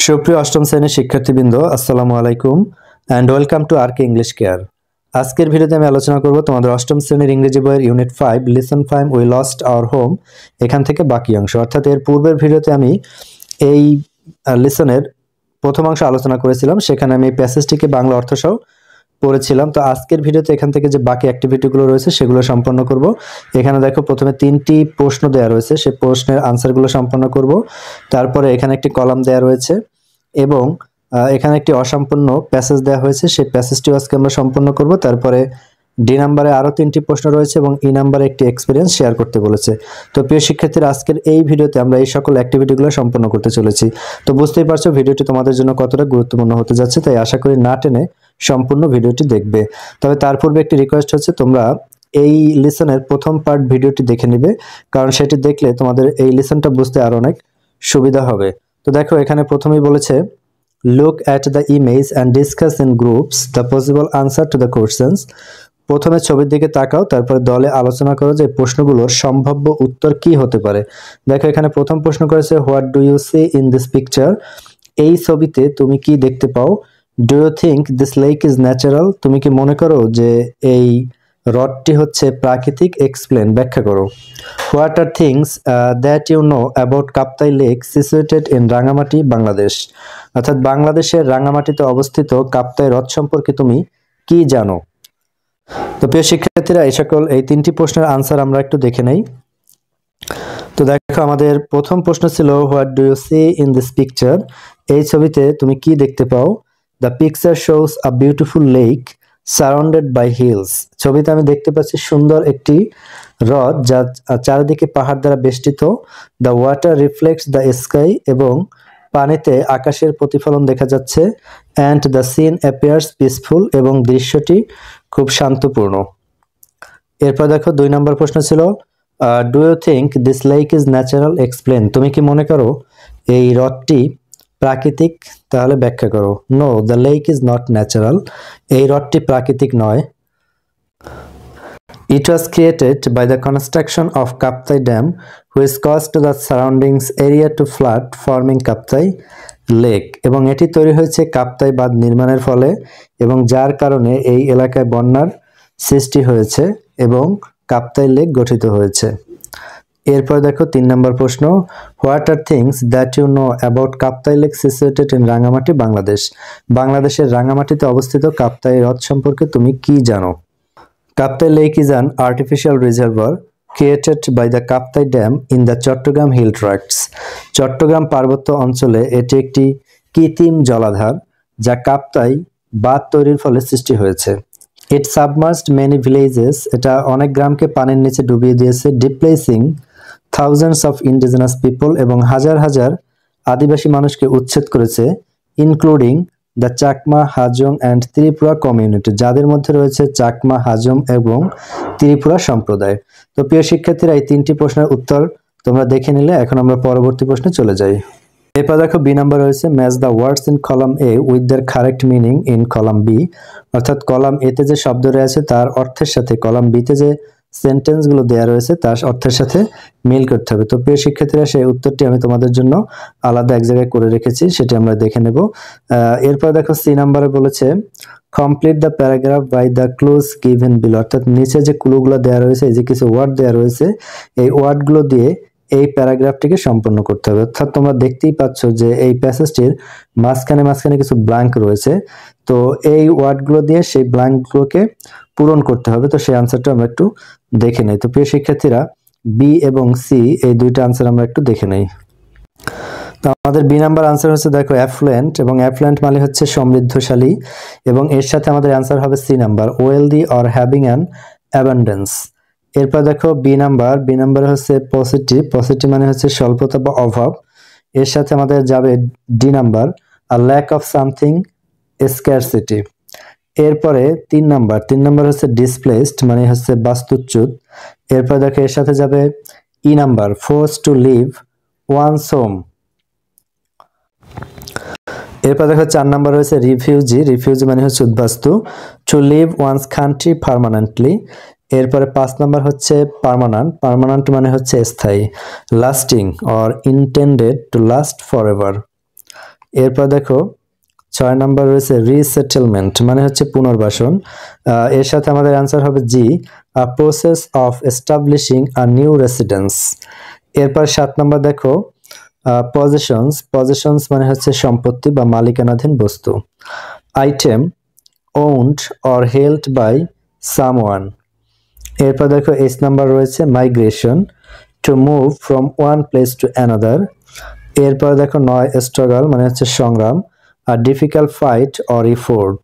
সুপ্রিয় অষ্টম শ্রেণীর শিক্ষার্থীবৃন্দ, আসসালামু আলাইকুম and welcome to আরকে English care. আজকের ভিডিওতে আমি আলোচনা করব তোমাদের অষ্টম শ্রেণীর ইংরেজি বইয়ের unit 5 lesson 5 we lost our home এখান থেকে বাকি অংশ, অর্থাৎ এর পূর্বের ভিডিওতে আমি এই লিসনের প্রথম অংশ আলোচনা করেছিলাম, সেখানে আমি প্যাসেজটিকে বাংলা অর্থসহ পড়েছিলাম। তো আজকের ভিডিওতে এখান থেকে যে বাকি অ্যাক্টিভিটিগুলো রয়েছে সেগুলো সম্পন্ন করব। এখানে দেখো প্রথমে 3টি প্রশ্ন দেওয়া রয়েছে, সেই প্রশ্নের আনসারগুলো সম্পন্ন করব। তারপরে এখানে একটি কলাম দেওয়া রয়েছে এবং এখানে একটি অসম্পূর্ণ প্যাসেজ দেওয়া হয়েছে, সেই প্যাসেজটিও আজকে আমরা সম্পন্ন করব। তারপরে ডি নাম্বারে আরও 3টি প্রশ্ন রয়েছে এবং ই নাম্বারে একটি এক্সপিরিয়েন্স শেয়ার করতে বলেছে। তো প্রিয় শিক্ষার্থীরা, আজকের এই ভিডিওতে আমরা এই সকল অ্যাক্টিভিটিগুলো সম্পন্ন করতে চলেছি। তো বুঝতেই পারছো ভিডিওটি তোমাদের জন্য কতটা গুরুত্বপূর্ণ হতে যাচ্ছে, তাই আশা করি না টেনে সম্পূর্ণ ভিডিওটি দেখবে। তবে তার পূর্বে একটি রিকোয়েস্ট হচ্ছে, তোমরা এই লিসনের প্রথম পার্ট ভিডিওটি দেখে নিবে, কারণ সেটি দেখলে তোমাদের এই লিসনটা বুঝতে আরো অনেক সুবিধা হবে। তো দেখো এখানে প্রথমেই বলেছে, look at the image and discuss in groups the possible answer to the questions. প্রথমে ছবির দিকে তাকাও, তারপরে দলে আলোচনা করো যে প্রশ্নগুলোর সম্ভাব্য উত্তর কি হতে পারে। দেখো এখানে প্রথম প্রশ্ন করেছে, what do you see in this picture? এই ছবিতে তুমি কি দেখতে পাও? Do you think this lake is natural? তুমি কি মনে করো যে এই হ্রদটি হচ্ছে প্রাকৃতিক? এক্সপ্লেন, ব্যাখ্যা করো। What are things that you know about Kaptai lake situated in Rangamati, Bangladesh? অর্থাৎ বাংলাদেশের রাঙামাটিতে অবস্থিত কাপ্তাই হ্রদ সম্পর্কে তুমি কি জানো? তো প্রিয় শিক্ষার্থীরা, এই 3টি প্রশ্নের আনসার আমরা একটু দেখে নেই। তো দেখো আমাদের প্রথম প্রশ্ন ছিল, what do you see in this picture? এই ছবিতে তুমি কি দেখতে পাও? The picture shows a beautiful lake surrounded by hills. ছবিতে আমি দেখতে পাচ্ছি সুন্দর একটি হ্রদ যা চারিদিকে পাহাড় দ্বারা বেষ্টিত। The water reflects the sky, এবং পানিতে আকাশের প্রতিফলন দেখা যাচ্ছে। And the scene appears peaceful, এবং দৃশ্যটি খুব শান্তপূর্ণ। এরপর দেখো 2 নম্বর প্রশ্ন ছিল, do you think this lake is natural? Explain, তুমি কি মনে করো এই হ্রদটি প্রাকৃতিক? তাহলে ব্যাখ্যা করো। No, the lake is not natural, এই হ্রদটি প্রাকৃতিক নয়। It was created by the construction of Kaptai Dam, which caused the surroundings area to flood, forming Kaptai Lake. এবং এটি তৈরি হয়েছে কাপ্তাই বাঁধ নির্মাণের ফলে, এবং যার কারণে এই এলাকায় বন্যার সৃষ্টি হয়েছে এবং কাপ্তাই লেক গঠিত হয়েছে। এরপর দেখো 3 নম্বর প্রশ্ন, what are things that you know about Kaptai lake situated in Rangamati, Bangladesh? বাংলাদেশের রাঙামাটিতে অবস্থিত কাপ্তাই হ্রদ সম্পর্কে তুমি কি জানো? Kaptai Lake is an artificial reservoir created by the Kaptai Dam in the Chattogram Hill Tracts. Chittagong পার্বত্য অঞ্চলে এটি একটি কৃত্রিম জলাধার যা কাপ্তাই বাঁধ তৈরির ফলে সৃষ্টি হয়েছে। It submerged many villages, এটা অনেক গ্রামকে পানির নিচে ডুবিয়ে দিয়েছে। Displacing thousands of indigenous people, এবং হাজার হাজার আদিবাসী মানুষকে উচ্ছেদ করেছে। Including the Chakma, Hajong and Tripura community, যাদের মধ্যে রয়েছে চাকমা, হাজং এবং ত্রিপুরা সম্প্রদায়। তো প্রিয় শিক্ষার্থীরা, এই 3টি প্রশ্নের উত্তর তোমরা দেখে নিলে। এখন আমরা পরবর্তী প্রশ্নে চলে যাই। এরপর দেখো বি নাম্বার রয়েছে, match the words in column A with their correct meaning in column B. অর্থাৎ কলাম এতে যে শব্দ রয়েছে তার অর্থের সাথে কলাম বিতে যে সেন্টেন্সগুলো দেওয়া রয়েছে তার অর্থের সাথে মিল করতে হবে। তো প্রিয় শিক্ষার্থীরা, সেই উত্তরটি আমি তোমাদের জন্য আলাদা এক জায়গায় করে রেখেছি, সেটি আমরা দেখে নেব। এরপর দেখো সি নাম্বারে বলেছে, complete the paragraph by the clues given below. অর্থাৎ নিচে যে ক্লুগুলো দেওয়া রয়েছে, এই যে কিছু ওয়ার্ড দেওয়া রয়েছে, এই ওয়ার্ডগুলো দিয়ে এই প্যারাগ্রাফটিকে সম্পন্ন করতে হবে। অর্থাৎ তোমরা দেখতেই পাচ্ছ যে এই প্যাসেজটির মাঝখানে কিছু ব্ল্যাঙ্ক রয়েছে, তো এই ওয়ার্ডগুলো দিয়ে সেই ব্ল্যাঙ্কগুলোকে পূরণ করতে হবে। তো সেই আনসারটা আমরা একটু দেখে নেই। তো প্রিয় শিক্ষার্থীরা, বি এবং সি এই 2টা আনসার আমরা একটু দেখে নেই। তো আমাদের বি নাম্বার আনসার হচ্ছে, দেখো অ্যাফ্লুয়েন্ট, এবং অ্যাফ্লুয়েন্ট মানে হচ্ছে সমৃদ্ধশালী, এবং এর সাথে আমাদের আনসার হবে C number, wealthy or having an abundance. এরপর দেখো বি নাম্বার হচ্ছে পজিটিভ, মানে হচ্ছে স্বল্পতা বা অভাব। এর সাথে আমাদের যাবে D number, a lack of something, scarcity. এরপরে 3 নাম্বার হচ্ছে ডিসপ্লেসড, মানে হচ্ছে বাস্তুচ্যুত। এরপর দেখো এর সাথে যাবে E number, force to leave one's home. এরপর দেখো 4 নাম্বার রয়েছে রিফিউজি মানে হচ্ছে উদ্বাস্তু, to leave one's country permanently. এরপরে 5 নাম্বার হচ্ছে পার্মানেন্ট মানে হচ্ছে স্থায়ী, lasting or intended to last forever. এরপর দেখো 6 নাম্বার রয়েছে রিসেটেলমেন্ট, মানে হচ্ছে পুনর্বাসন। এর সাথে আমাদের অ্যান্সার হবে G, a process of establishing a new residence. এরপর 7 নাম্বার দেখো পজেশনস, পজেশনস মানে হচ্ছে সম্পত্তি বা মালিকানাধীন বস্তু। Item owned or held by someone. এরপর দেখো 8 নাম্বার রয়েছে migration, to move from one place to another. এরপর দেখো 9 স্ট্রাগল মানে হচ্ছে সংগ্রাম, আর ডিফিকাল্ট ফাইট অর ইফোর্ট।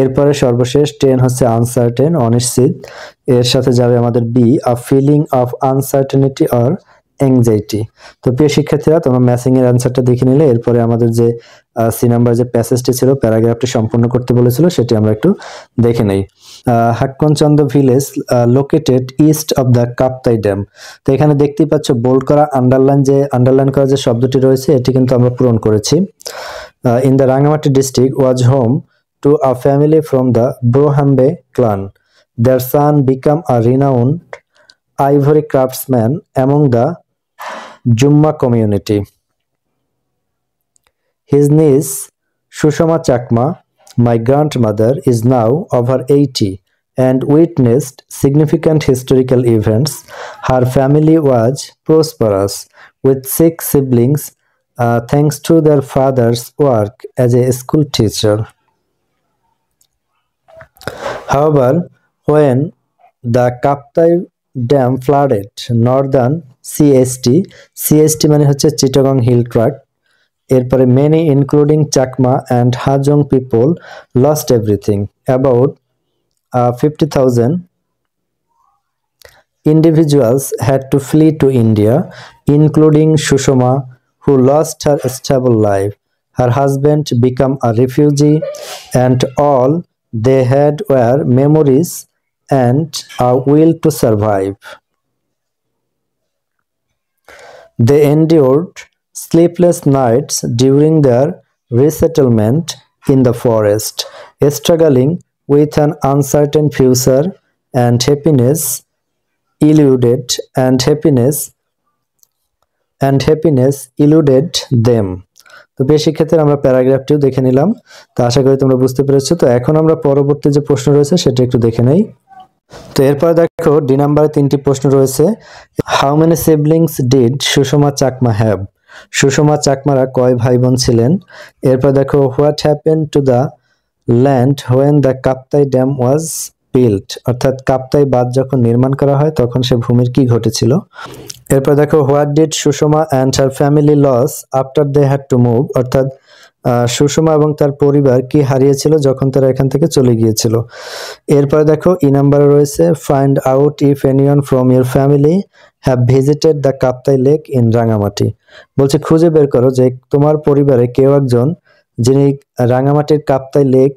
এরপরে সর্বশেষ 10 হচ্ছে আনসার্টেন, অনিশ্চিত। এর সাথে যাবে আমাদের B, a feeling of uncertainty or anxiety. তো প্রিয় শিক্ষার্থীরা, তোমরা ম্যাচিং এর অ্যান্সারটা দেখে নিলে এরপরে আমাদের যে সি নাম্বার যে প্যাসেজটি ছিল, প্যারাগ্রাফটি সম্পূর্ণ করতে বলেছিল, সেটি আমরা একটু দেখে নেই। হাক্কনচন্দ village located east of the Kaptai dam. তো এখানে দেখতেই পাচ্ছ বোল্ড করা আন্ডারলাইন করা যে শব্দটি রয়েছে, এটি কিন্তু আমরা পূরণ করেছি। In the Rangamati district was home to a family from the Brohambe clan. Their son became a renowned ivory craftsman among the Jumma community. His niece, Shushama Chakma, my grandmother, is now over 80 and witnessed significant historical events. Her family was prosperous with 6 siblings thanks to their father's work as a school teacher. However, when the Kaptai Dam flooded northern CST মানে হচ্ছে Chittagong hill tract, এরপরে many including Chakma and Hajong people lost everything. About 50,000 individuals had to flee to India, including Shushama, who lost her stable life. Her husband became a refugee, and all they had were memories and a will to survive. They endured sleepless nights during their resettlement in the forest, struggling with an uncertain future, and happiness eluded them. তো বেশ শিক্ষার্থী, আমরা প্যারাগ্রাফটিও দেখে নিলাম। তো আশা করি তোমরা বুঝতে পেরেছো। তো এখন আমরা পরবর্তী যে প্রশ্ন রয়েছে সেটা একটু দেখে নেই। তো এরপর দেখো ডি নাম্বারে 3টি প্রশ্ন রয়েছে। How many siblings did Sushma Chakma have? Sushma চাকমারা কয় ভাই বোন ছিলেন? এরপর দেখো what happen to the land when the Kaptai dam was built, অর্থাৎ কাপ্তাই বাঁধ যখন নির্মাণ করা হয় তখন সে ভূমির কি ঘটেছিল। এরপর দেখো what did Sushma and her family loss after they had to move, অর্থাৎ সুষমা এবং তার পরিবার কি হারিয়েছিল যখন তারা এখান থেকে চলে গিয়েছিল। এরপরে দেখো ই নাম্বারে রয়েছে find out if anyone from your family have visited the Kaptai lake in Rangamati. বলছে খুঁজে বের করো যে তোমার পরিবারে কেউ একজন যিনি রাঙামাটির কাপ্তাই লেক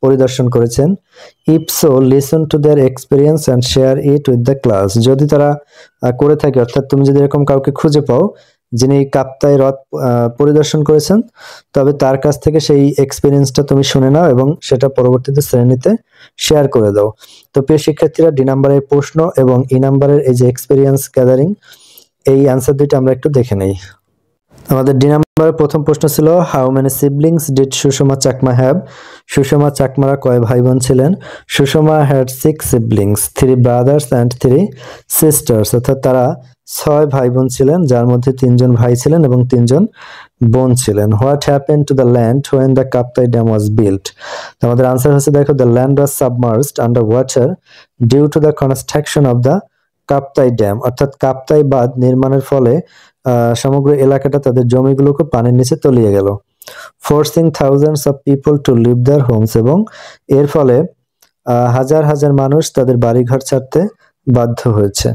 পরিদর্শন করেছেন। If so listen to their experience and share it with the class. যদি তারা করে থাকে, অর্থাৎ তুমি যদি এরকম কাউকে খুঁজে পাও যিনি কাপ্তাই হ্রদ পরিদর্শন করেছেন, তবে তার কাছ থেকে সেই এক্সপিরিয়েন্সটা তুমি শুনে নাও এবং সেটা পরবর্তীতে শ্রেণীতে শেয়ার করে দাও। তো প্রিয় শিক্ষার্থীরা, ডি নাম্বারের প্রশ্ন এবং ই নাম্বারের এই যে এক্সপিরিয়েন্স গ্যাদারিং, এই অ্যান্সার দুইটা আমরা একটু দেখে নেই। আমাদের ডি নাম্বারের প্রথম প্রশ্ন ছিল how many siblings did Sushma Chakma have? Sushma চাকমারা কয় ভাই বোন ছিলেন? Sushma had 6 siblings, 3 brothers and 3 sisters, অর্থাৎ তারা 6 ভাই বোন ছিলেন, যার মধ্যে 3 জন ভাই ছিলেন এবং 3 জন বোন ছিলেন। What happen to the land when the Kaptai dam was built? আমাদের আনসার হচ্ছে দেখো the land was submerged under water due to the construction of the Kaptai dam, অর্থাৎ কাপ্তাই বাঁধ নির্মাণের ফলে সমগ্র এলাকাটা তাদের জমিগুলোকে পানির নিচে তলিয়ে গেল। Forcing thousands of people to leave their homes, এবং এর ফলে হাজার হাজার মানুষ তাদের বাড়িঘর ছাড়তে বাধ্য হয়েছে।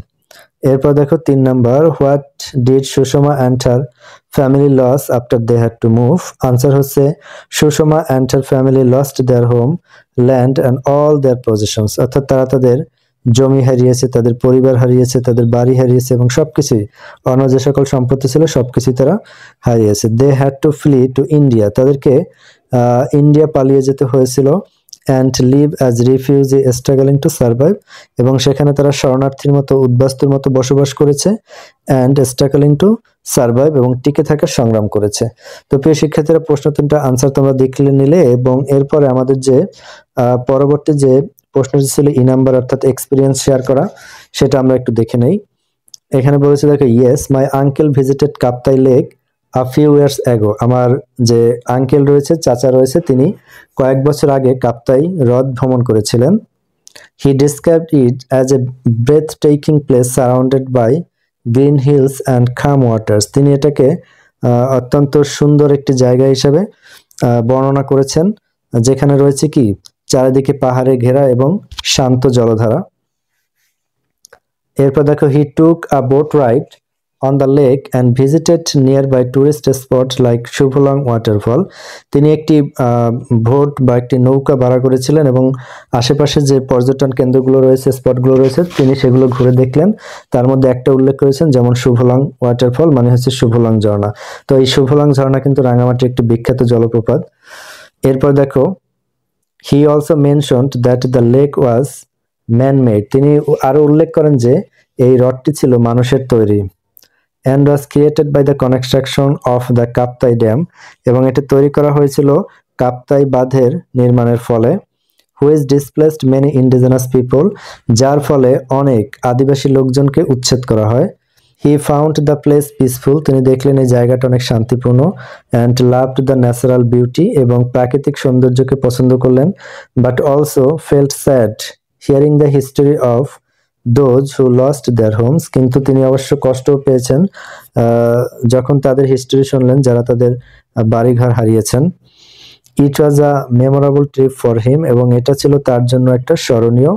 এরপর দেখো 3 number what did Sushma and her family loss after they had to move? Answer হচ্ছে Sushma and her family lost their home, land and all their positions, অর্থাৎ তারা তাদের জমি হারিয়েছে, তাদের পরিবার হারিয়েছে, তাদের বাড়ি হারিয়েছে এবং সবকিছুই, অন্য যে সকল সম্পত্তি ছিল সবকিছুই তারা হারিয়েছে। They had to flee to India, তাদেরকে ইন্ডিয়া পালিয়ে যেতে হয়েছিল। And live as refugee struggling to survive, এবং সেখানে তারা শরণার্থীর মতো উদ্বাস্তুর মতো বসবাস করেছে, অ্যান্ড স্ট্রাগলিং টু সার্ভাইভ, এবং টিকে থাকার সংগ্রাম করেছে। তো প্রিয় শিক্ষার্থীরা, প্রশ্ন তিনটা আনসার তোমরা দেখলে নিলে, এবং এরপরে আমাদের যে পরবর্তী যে প্রশ্নটি ছিল ই নাম্বার, অর্থাৎ এক্সপিরিয়েন্স শেয়ার করা, সেটা আমরা একটু দেখে নেই। এখানে বলেছে দেখো, yes my uncle visited Kaptai lake a few years ago. আমার যে আঙ্কেল রয়েছে, চাচা রয়েছে, তিনি কয়েক বছর আগে কাপ্তাই হ্রদ ভ্রমণ করেছিলেন। He described it as a breathtaking place surrounded by green hills and calm waters. তিনি এটাকে অত্যন্ত সুন্দর একটি জায়গা হিসেবে বর্ণনা করেছেন, যেখানে রয়েছে কি চারিদিকে পাহাড়ে ঘেরা এবং শান্ত জলধারা। এরপর দেখো, he took a boat ride on the lake and visited nearby tourist spot like Shuvolong waterfall. তিনি একটি ভোট বা একটি নৌকা ভাড়া করেছিলেন এবং আশেপাশে যে পর্যটন কেন্দ্রগুলো রয়েছে, স্পটগুলো রয়েছে, তিনি সেগুলো ঘুরে দেখলেন। তার মধ্যে একটা উল্লেখ করেছেন, যেমন শুভলং ওয়াটারফল মানে হচ্ছে শুভলং ঝর্ণা। তো এই শুভলং ঝর্ণা কিন্তু রাঙামাটির একটি বিখ্যাত জলপ্রপাত। এরপর দেখো, he also mentioned that the lake was man made. তিনি আরো উল্লেখ করেন যে এই হ্রদটি ছিল মানুষের তৈরি। And was created by the construction of the Kaptai dam, এবং এটি তৈরি করা হয়েছিল কাপ্তাই বাঁধের নির্মাণের ফলে। Which displaced many indigenous people, যার ফলে অনেক আদিবাসী লোকজনকে উচ্ছেদ করা হয়। He found the place peaceful, তিনি দেখলেন এই জায়গাটা অনেক শান্তিপূর্ণ। And loved the natural beauty, এবং প্রাকৃতিক সৌন্দর্যকে পছন্দ করলেন। But also felt sad hearing the history of those who lost their Holmes, কিন্তু তিনি অবশ্য কষ্ট পেয়েছেন যখন তাদের হিস্টোরি শুনলেন যারা তাদের বাড়িঘর হারিয়েছেন। It was a memorable trip for him, এবং এটা ছিল তার জন্য একটা স্মরণীয়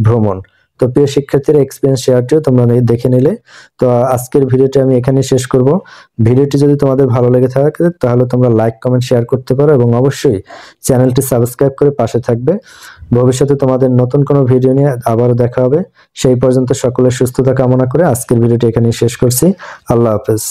ভ্রমণ। তো প্রিয় শিক্ষার্থীরা, এক্সপিরিয়েন্স শেয়ারটিও তোমরা দেখে নিলে। তো আজকের ভিডিওটি আমি এখানে শেষ করব। ভিডিওটি যদি তোমাদের ভালো লেগে থাকে তাহলে তোমরা লাইক, কমেন্ট, শেয়ার করতে পারো, এবং অবশ্যই চ্যানেলটি সাবস্ক্রাইব করে পাশে থাকবে। ভবিষ্যতে তোমাদের নতুন কোনো ভিডিও নিয়ে আবারও দেখা হবে। সেই পর্যন্ত সকলের সুস্থতা কামনা করে আজকের ভিডিওটি এখানে শেষ করছি। আল্লাহ হাফেজ।